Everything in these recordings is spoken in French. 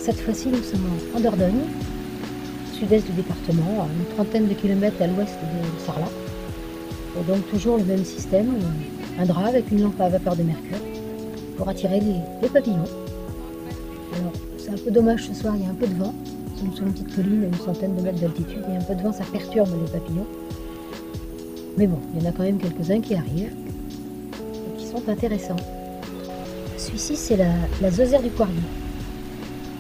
cette fois-ci, nous sommes en Dordogne, sud-est du département, à une trentaine de kilomètres à l'ouest de Sarlat. Et donc toujours le même système, un drap avec une lampe à vapeur de mercure pour attirer les papillons. Alors c'est un peu dommage ce soir, il y a un peu de vent. Nous sommes sur une petite colline à une centaine de mètres d'altitude, il y a un peu de vent, ça perturbe les papillons. Mais bon, il y en a quand même quelques-uns qui arrivent et qui sont intéressants. Celui-ci, c'est la zosière du poirier.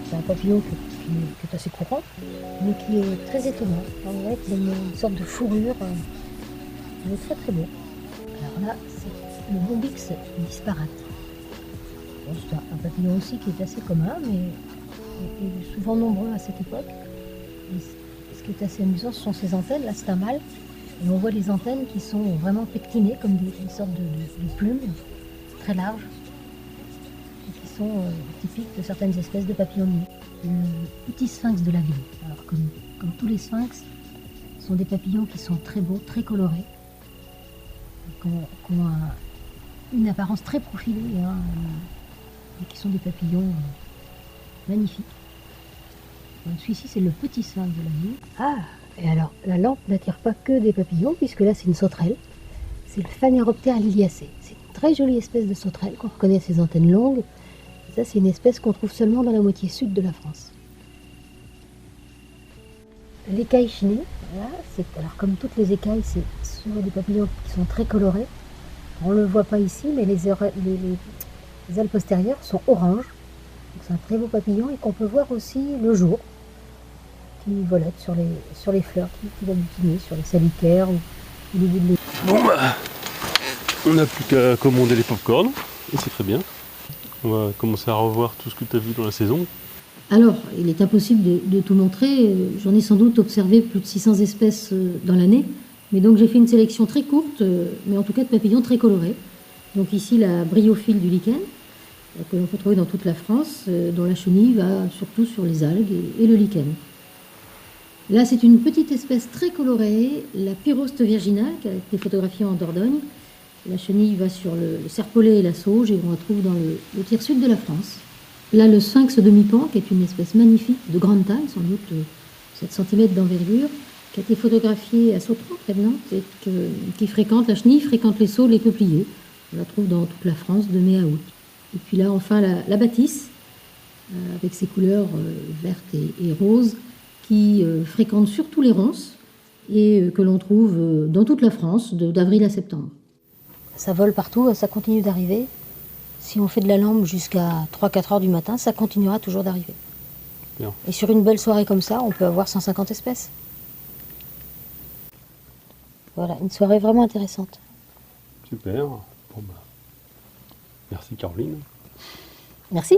C'est un papillon qui est assez courant, mais qui est très étonnant. On dirait qu'il a une sorte de fourrure. Il est très très beau. Alors là, c'est le bombix disparate. Bon, c'est un papillon aussi qui est assez commun, mais il est souvent nombreux à cette époque. Et ce qui est assez amusant, ce sont ses antennes. Là, c'est un mâle. Et on voit les antennes qui sont vraiment pectinées, comme des sortes de plumes très larges, et qui sont typiques de certaines espèces de papillons de nuit. Le petit sphinx de la ville. Alors, comme tous les sphinx, ce sont des papillons qui sont très beaux, très colorés, qui ont une apparence très profilée, et qui sont des papillons magnifiques. Celui-ci, c'est le petit sphinx de la ville. Ah, et alors, la lampe n'attire pas que des papillons, puisque là, c'est une sauterelle. C'est le Phanéroptère liliacé. C'est une très jolie espèce de sauterelle qu'on reconnaît à ses antennes longues. Et ça, c'est une espèce qu'on trouve seulement dans la moitié sud de la France. L'écaille chinée, là, alors comme toutes les écailles, c'est souvent des papillons qui sont très colorés. On ne le voit pas ici, mais les ailes postérieures sont oranges. C'est un très beau papillon et qu'on peut voir aussi le jour, qui volette sur les fleurs, qui va butiner sur les salicaires ou au début de l'été. Bon bah, on n'a plus qu'à commander les pop-corn, et c'est très bien. On va commencer à revoir tout ce que tu as vu dans la saison. Alors, il est impossible de tout montrer. J'en ai sans doute observé plus de 600 espèces dans l'année. Mais donc j'ai fait une sélection très courte, mais en tout cas de papillons très colorés. Donc ici la bryophile du lichen, que l'on peut trouver dans toute la France, dont la chenille va surtout sur les algues et le lichen. Là c'est une petite espèce très colorée, la pyroste virginale, qui a été photographiée en Dordogne. La chenille va sur le serpolet et la sauge, et on la trouve dans le tiers sud de la France. Là le sphinx demi-pan, qui est une espèce magnifique de grande taille, sans doute 7 cm d'envergure, qui a été photographiée à Sautron, près de Nantes, et qui fréquente, la chenille fréquente les saules et les peupliers. On la trouve dans toute la France de mai à août. Et puis là, enfin, la bâtisse, avec ses couleurs vertes et roses, qui fréquente surtout les ronces, et que l'on trouve dans toute la France, d'avril à septembre. Ça vole partout, ça continue d'arriver. Si on fait de la lampe jusqu'à 3-4 heures du matin, ça continuera toujours d'arriver. Bien. Et sur une belle soirée comme ça, on peut avoir 150 espèces. Voilà, une soirée vraiment intéressante. Super. Bon bah, merci Caroline. Merci.